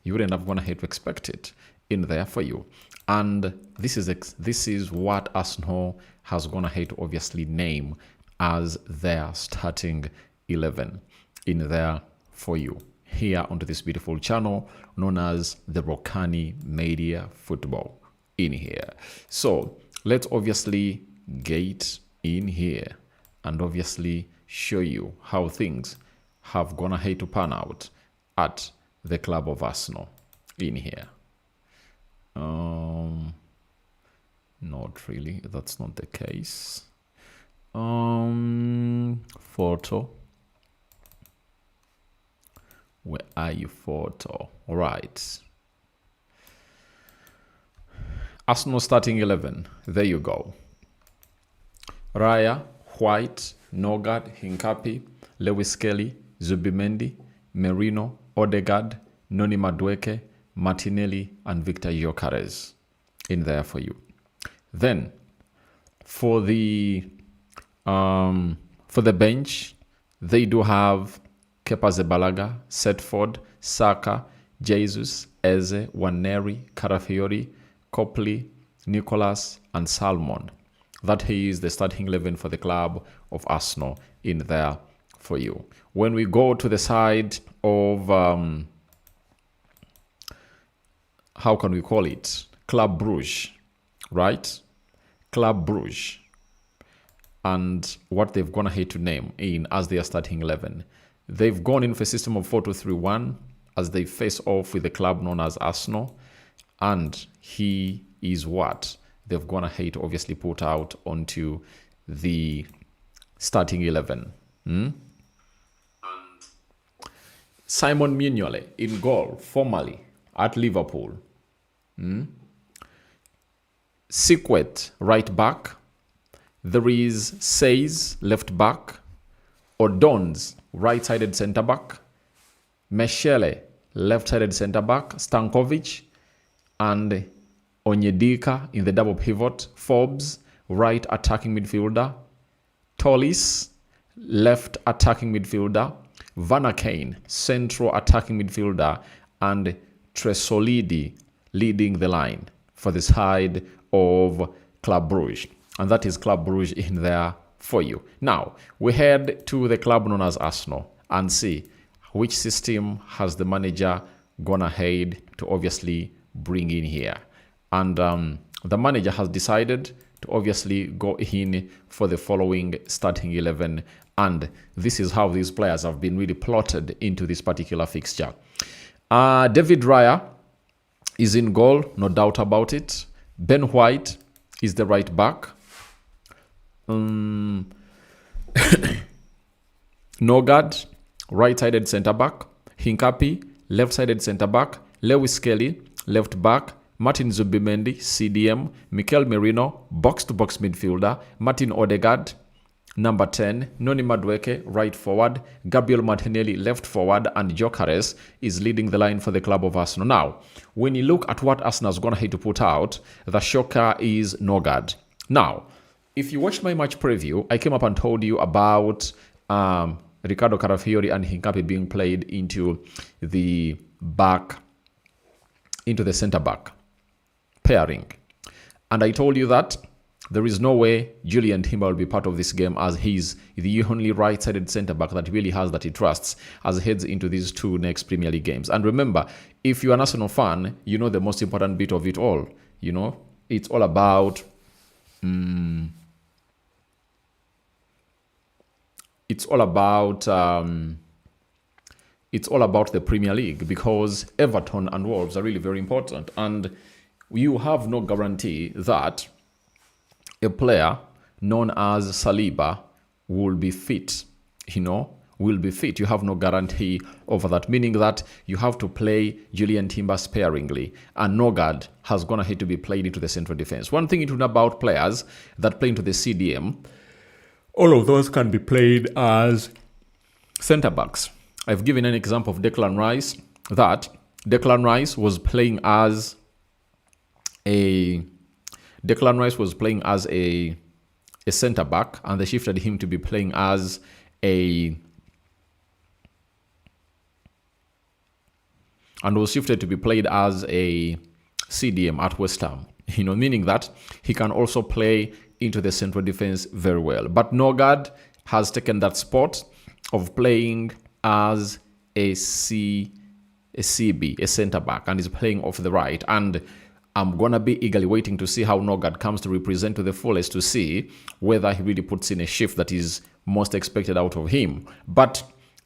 You wouldn't have gone ahead to expect it in there for you. And this is what Arsenal has gone ahead to obviously name as their starting 11 in there for you here onto this beautiful channel known as the Rokani Media Football in here. So let's obviously get in here and obviously show you how things have gone ahead to pan out at the club of Arsenal in here. Not really, that's not the case. Photo. Where are you, photo? All right. Arsenal starting 11. There you go. Raya, White, Nogard, Hincapi, Lewis Kelly, Zubimendi, Merino, Odegaard, Noni Madueke, Martinelli, and Victor Gyokeres in there for you. Then for the bench, they do have Kepa Zebalaga, Setford, Saka, Jesus, Eze, Waneri, Carafiori, Copley, Nicholas, and Salmon. That is the starting 11 for the club of Arsenal in there for you. When we go to the side of, how can we call it? Club Brugge, right? Club Brugge. And what they've gone ahead to name in as their starting 11. They've gone in for a system of 4-2-3-1 as they face off with the club known as Arsenal. And he is what they've gone ahead to obviously put out onto the starting 11. Simon Mignolet in goal, formerly at Liverpool. Sikwet, right back. There is Says, left back. Odons, right-sided centre-back. Meshele, left-sided centre-back. Stankovic and Onyedika in the double pivot. Forbes, right attacking midfielder. Tollis, left attacking midfielder. Vanakane, central attacking midfielder. And Tresolidi leading the line for the side of Club Brugge. And that is Club Brugge in there for you. Now, we head to the club known as Arsenal and see which system has the manager gone ahead to obviously bring in here. And the manager has decided to obviously go in for the following starting 11. And this is how these players have been really plotted into this particular fixture. David Raya is in goal, no doubt about it. Ben White is the right back. Nogard, right-sided centre-back. Hincapi, left-sided centre-back. Lewis Kelly, left back. Martin Zubimendi, CDM. Mikel Merino, box-to-box midfielder. Martin Odegaard, number 10. Noni Madueke, right forward. Gabriel Martinelli, left forward. And Gyokeres is leading the line for the club of Arsenal. Now, when you look at what Arsenal's going to have to put out, the shocker is Nogard. Now, if you watched my match preview, I came up and told you about Ricardo Carafiori and Hincapi being played into the centre-back pairing. And I told you that there is no way Julian Timber will be part of this game, as he's the only right-sided centre-back that really has that he trusts as he heads into these two next Premier League games. And remember, if you're an Arsenal fan, you know the most important bit of it all. You know, it's all about... It's all about the Premier League, because Everton and Wolves are really very important, and you have no guarantee that a player known as Saliba will be fit. Will be fit. You have no guarantee over that, meaning that you have to play Julian Timber sparingly, and Nogard has gone ahead to be played into the central defense. One thing to know about players that play into the CDM, all of those can be played as centre-backs. I've given an example of Declan Rice, that Declan Rice was playing as a centre-back, and they shifted him to be playing as a and was shifted to be played as a CDM at West Ham. Meaning that he can also play into the central defense very well. But Norgard has taken that spot of playing as a CB, a centre back, and is playing off the right. And I'm going to be eagerly waiting to see how Norgard comes to represent to the fullest, to see whether he really puts in a shift that is most expected out of him. But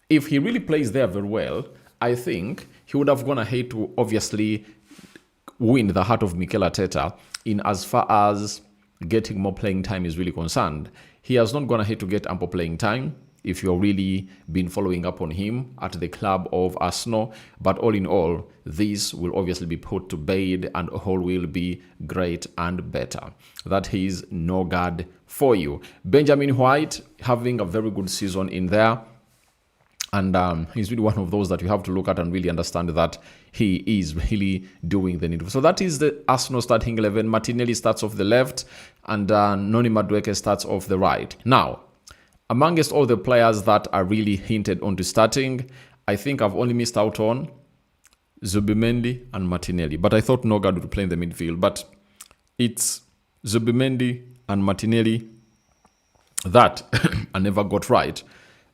if he really plays there very well, I think he would have gone ahead to obviously win the heart of Mikel Arteta in as far as getting more playing time is really concerned. He has not gone ahead to get ample playing time if you're really been following up on him at the club of Arsenal. But all in all, this will obviously be put to bed and all will be great and better. That is Norgard for you. Benjamin White having a very good season in there. And he's really one of those that you have to look at and really understand that he is really doing the needful. So that is the Arsenal starting 11. Martinelli starts off the left and Noni Madueke starts off the right. Now, amongst all the players that are really hinted onto starting, I think I've only missed out on Zubimendi and Martinelli. But I thought Norgard would play in the midfield. But it's Zubimendi and Martinelli that I never got right.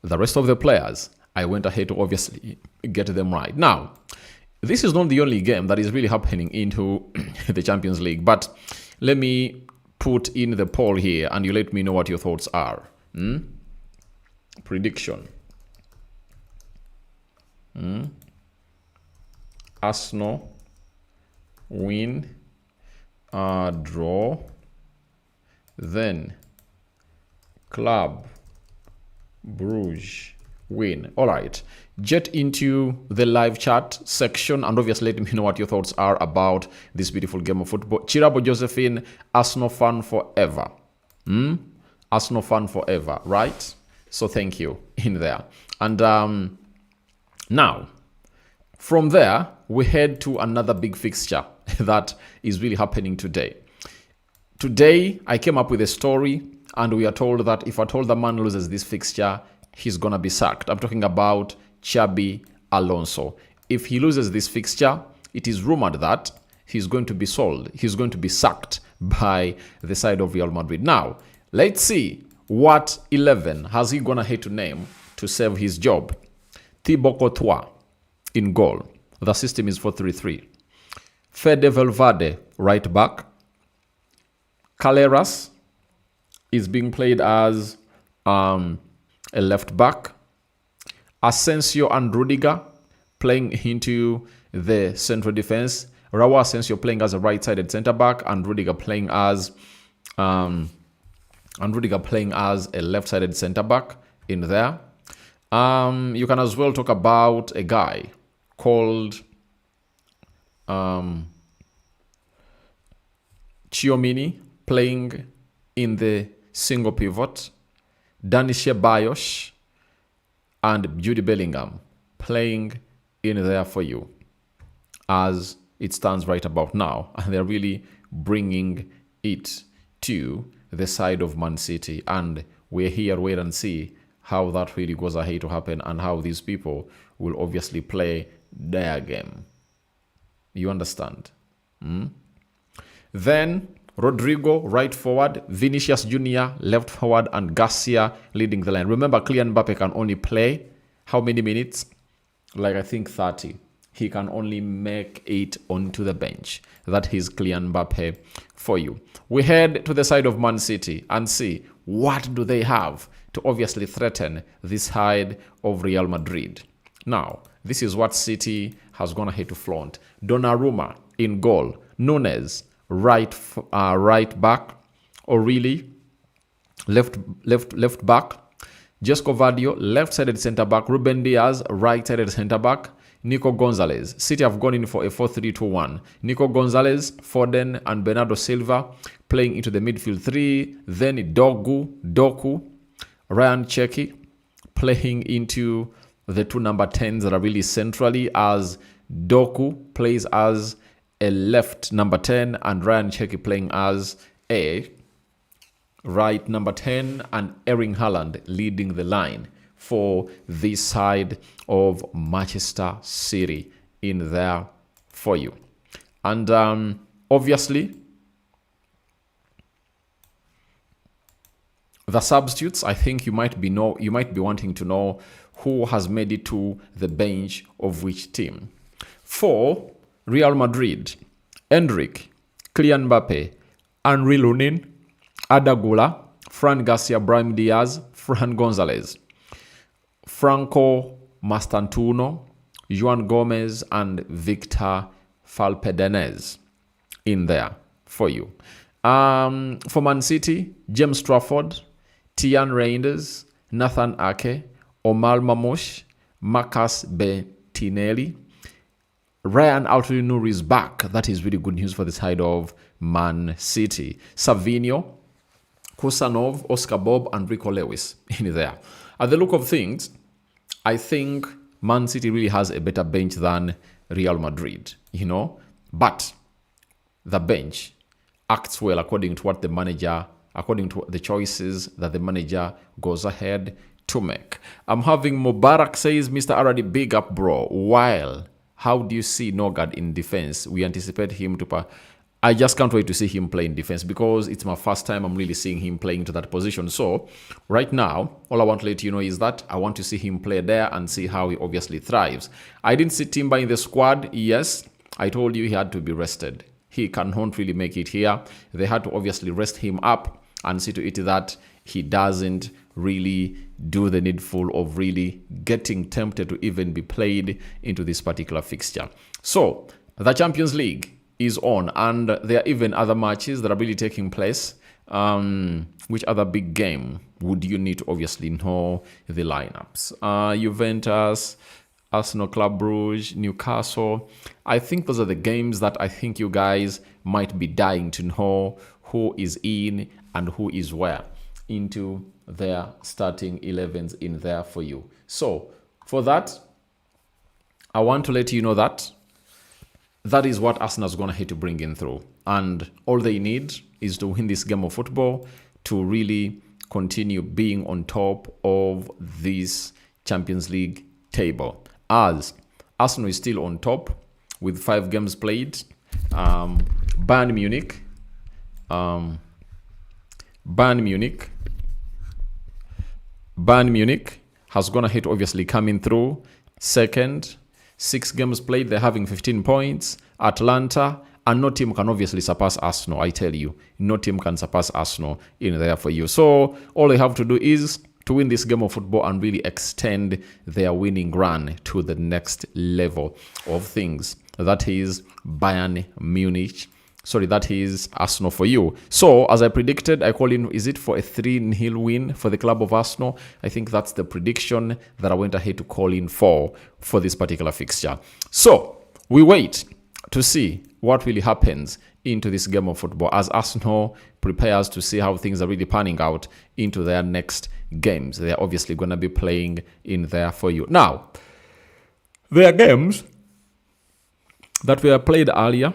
The rest of the players, I went ahead to obviously get them right. Now, this is not the only game that is really happening into the Champions League, but let me put in the poll here and you let me know what your thoughts are. Prediction. Arsenal win, draw, then Club Brugge win. All right, get into the live chat section and obviously let me know what your thoughts are about this beautiful game of football. Chirabo Josephine, Arsenal fan forever. Arsenal fan forever, right? So thank you in there. And now from there we head to another big fixture that is really happening today. Today I came up with a story and we are told that if at all the man loses this fixture, he's going to be sacked. I'm talking about Xabi Alonso. If he loses this fixture, it is rumored that he's going to be sold. He's going to be sacked by the side of Real Madrid. Now, let's see what 11 has he gone ahead to name to save his job. Thibaut Courtois in goal. The system is 4-3-3. Fede Valverde, right back. Carreras is being played as a left back. Asensio and Rudiger playing into the central defense. Raul Asensio playing as a right-sided centre back, and Rudiger playing as a left-sided centre back in there. You can as well talk about a guy called Chiomini playing in the single pivot. Dani Ceballos and Jude Bellingham playing in there for you as it stands right about now. And they're really bringing it to the side of Man City. And we're here, wait and see how that really goes ahead to happen and how these people will obviously play their game. You understand? Then Rodrigo, right forward, Vinicius Jr., left forward, and Garcia leading the line. Remember, Kylian Mbappe can only play how many minutes? Like, I think 30. He can only make it onto the bench. That is Kylian Mbappe for you. We head to the side of Man City and see what do they have to obviously threaten this side of Real Madrid. Now, this is what City has gone ahead to flaunt. Donnarumma in goal. Nunes, right back, or really left back. Jesco Vadio, left-sided centre-back. Ruben Diaz, right-sided centre-back. Nico Gonzalez. City have gone in for a 4-3-2-1. Nico Gonzalez, Foden, and Bernardo Silva playing into the midfield three. Then Doku, Ryan Cherki playing into the two number 10s that are really centrally, as Doku plays as a left number 10 and Ryan Cherki playing as a right number 10, and Erling Haaland leading the line for this side of Manchester City in there for you. And obviously, the substitutes, I think you might be wanting to know who has made it to the bench of which team. For Real Madrid, Endrick, Kylian Mbappe, Henry Lunin, Adagula, Fran Garcia, Brahim Diaz, Fran Gonzalez, Franco Mastantuono, Juan Gomez, and Victor Valpedenez in there for you. For Man City, James Trafford, Tian Reinders, Nathan Ake, Omar Mamouche, Marcus Bettinelli, Ryan Altuve is back. That is really good news for the side of Man City. Savinho, Kusanov, Oscar Bob, and Rico Lewis in there. At the look of things, I think Man City really has a better bench than Real Madrid, but the bench acts well according to the choices that the manager goes ahead to make. I'm having Mubarak says, Mr. Aradi, big up, bro. While, how do you see Nogard in defense? We anticipate him to... I just can't wait to see him play in defense because it's my first time I'm really seeing him playing to that position. So right now, all I want to let you know is that I want to see him play there and see how he obviously thrives. I didn't see Timber in the squad. Yes, I told you he had to be rested. He cannot really make it here. They had to obviously rest him up and see to it that he doesn't really do the needful of really getting tempted to even be played into this particular fixture. So the Champions League is on, and there are even other matches that are really taking place. Which other big game would you need to obviously know the lineups? Juventus, Arsenal, Club Brugge, Newcastle. I think those are the games that I think you guys might be dying to know who is in and who is where into their starting 11s in there for you. So for that, I want to let you know that that is what Arsenal is going to have to bring in through. And all they need is to win this game of football to really continue being on top of this Champions League table. As Arsenal is still on top with 5 games played. Bayern Munich has gone ahead obviously coming through second. 6 games played, they're having 15 points. Atlanta, and no team can obviously surpass Arsenal, I tell you. No team can surpass Arsenal in there for you. So all they have to do is to win this game of football and really extend their winning run to the next level of things. That is Bayern Munich. Sorry, that is Arsenal for you. So, as I predicted, I call in, is it for a 3-0 win for the club of Arsenal? I think that's the prediction that I went ahead to call in for this particular fixture. So, we wait to see what really happens into this game of football as Arsenal prepares to see how things are really panning out into their next games. They're obviously going to be playing in there for you. Now, there are games that were played earlier.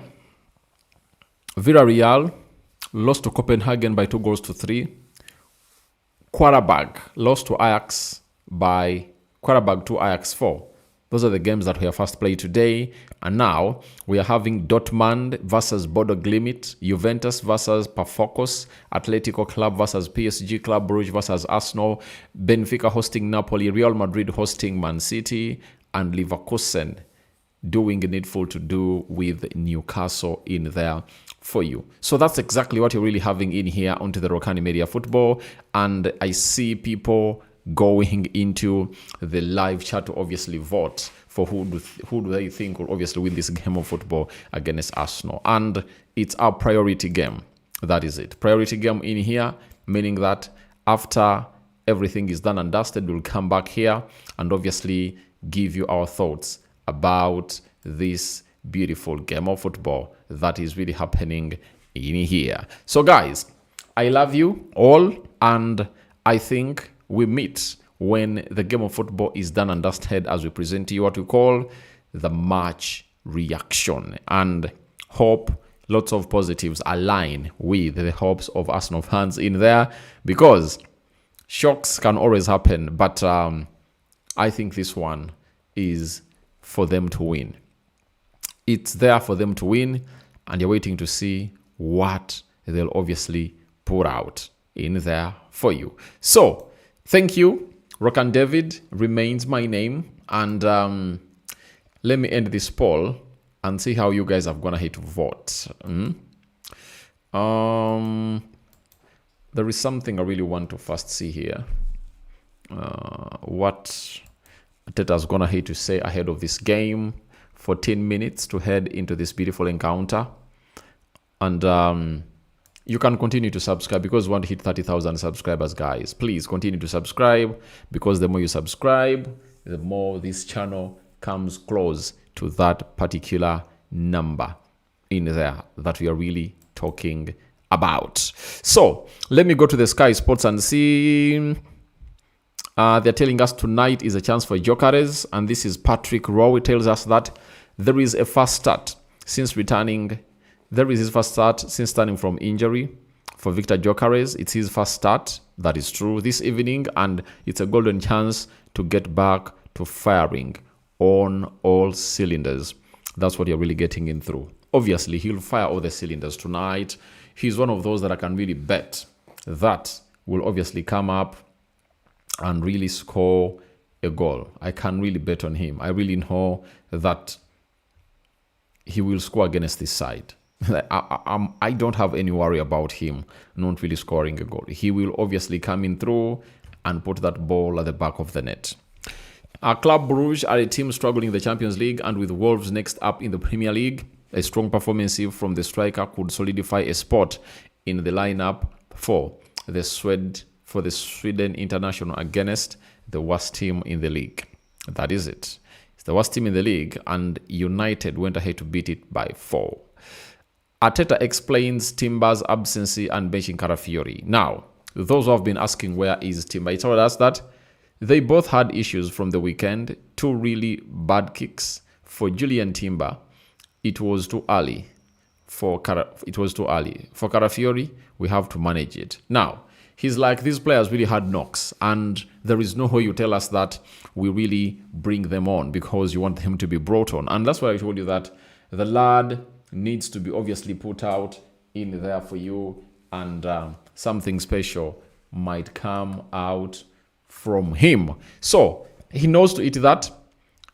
Villarreal lost to Copenhagen by 2-3. Qarabag lost to Ajax by Qarabag 2, Ajax 4. Those are the games that we have first played today. And now we are having Dortmund versus Bodo Glimt, Juventus versus Pafokos, Atletico Club versus PSG, Club Brugge versus Arsenal, Benfica hosting Napoli, Real Madrid hosting Man City, and Leverkusen doing the needful to do with Newcastle in there for you. So that's exactly what you're really having in here onto the Rokani Media Football. And I see people going into the live chat to obviously vote for who do they think will obviously win this game of football against Arsenal. And it's our priority game. That is it. Priority game in here, meaning that after everything is done and dusted, we'll come back here and obviously give you our thoughts about this beautiful game of football that is really happening in here. So guys, I love you all, and I think we meet when the game of football is done and dusted as we present to you what we call the match reaction, and hope lots of positives align with the hopes of Arsenal fans in there, because shocks can always happen, but I think this one is for them to win. It's there for them to win, and you're waiting to see what they'll obviously put out in there for you. So, thank you. Rokani David remains my name, and let me end this poll and see how you guys have gone ahead to vote. There is something I really want to first see here. What Teta's gone ahead to say ahead of this game. 14 minutes to head into this beautiful encounter. And you can continue to subscribe because we want to hit 30,000 subscribers, guys. Please continue to subscribe, because the more you subscribe, the more this channel comes close to that particular number in there that we are really talking about. So let me go to the Sky Sports and see. They're telling us tonight is a chance for Gyokeres, and this is Patrick Rowe. It tells us that there is a fast start since returning. There is his first start since starting from injury for Victor Gyokeres. It's his first start. That is true this evening, and it's a golden chance to get back to firing on all cylinders. That's what you're really getting in through. Obviously, he'll fire all the cylinders tonight. He's one of those that I can really bet that will obviously come up and really score a goal. I can really bet on him. I really know that he will score against this side. I don't have any worry about him not really scoring a goal. He will obviously come in through and put that ball at the back of the net. Our Club Brugge are a team struggling in the Champions League, and with Wolves next up in the Premier League, a strong performance from the striker could solidify a spot in the lineup for the Sweden international against the worst team in the league. That is it. It's the worst team in the league, and United went ahead to beat it by 4. Arteta explains Timber's absence and benching Carafiori. Now, those who have been asking where is Timber, he told us that they both had issues from the weekend. 2 really bad kicks. For Julian Timber, it was too early. For Carafiori, we have to manage it. Now, he's like, these players really had knocks, and there is no way you tell us that we really bring them on because you want them to be brought on. And that's why I told you that the lad needs to be obviously put out in there for you, and something special might come out from him. So he knows to it that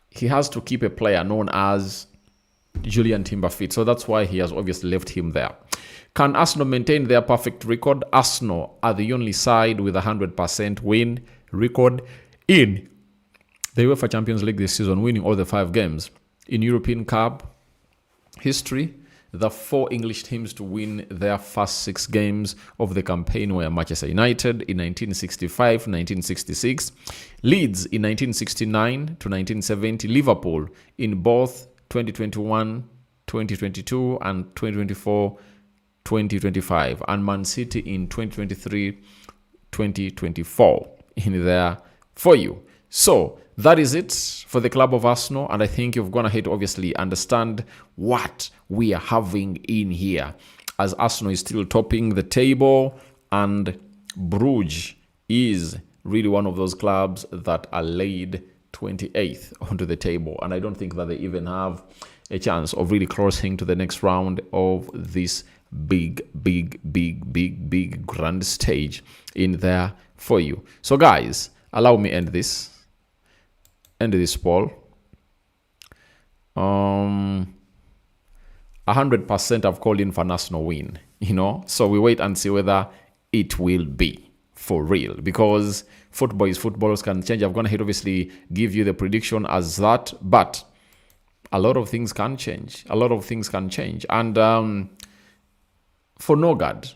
he has to keep a player known as Julian Timber fit. So that's why he has obviously left him there. Can Arsenal maintain their perfect record? Arsenal are the only side with a 100% win record in the UEFA Champions League this season, winning all the 5 games. In European Cup history, the 4 English teams to win their first 6 games of the campaign were Manchester United in 1965, 1966, Leeds in 1969 to 1970, Liverpool in both 2021, 2022 and 2024, 2025, and Man City in 2023, 2024 in there for you. So that is it for the club of Arsenal, and I think you've gone ahead to obviously understand what we are having in here, as Arsenal is still topping the table, and Brugge is really one of those clubs that are laid 28th onto the table, and I don't think that they even have a chance of really crossing to the next round of this big grand stage in there for you. So guys, allow me end this poll. 100% I've called in for Arsenal win, so we wait and see whether it will be for real, because football is football, can change. I've gone ahead obviously give you the prediction as that, but a lot of things can change. And for Nogard,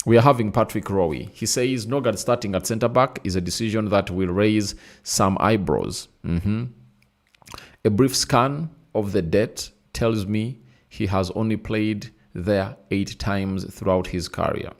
we are having Patrick Rowe. He says Nogard starting at centre-back is a decision that will raise some eyebrows. A brief scan of the debt tells me he has only played there 8 times throughout his career.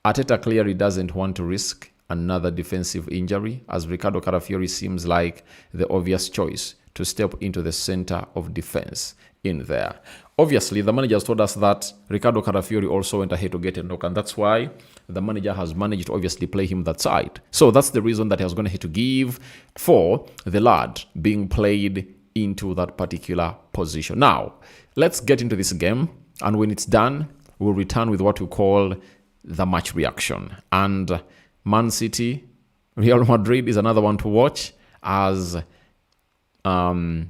Arteta clearly doesn't want to risk another defensive injury, as Ricardo Carafiori seems like the obvious choice to step into the center of defense in there. Obviously, the manager has told us that Ricardo Carafiori also went ahead to get a knock, and that's why the manager has managed to obviously play him that side. So that's the reason that he has gone ahead to give for the lad being played into that particular position. Now, let's get into this game. And when it's done, we'll return with what we call the match reaction. And Man City, Real Madrid is another one to watch, as Xabi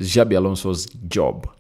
Alonso's job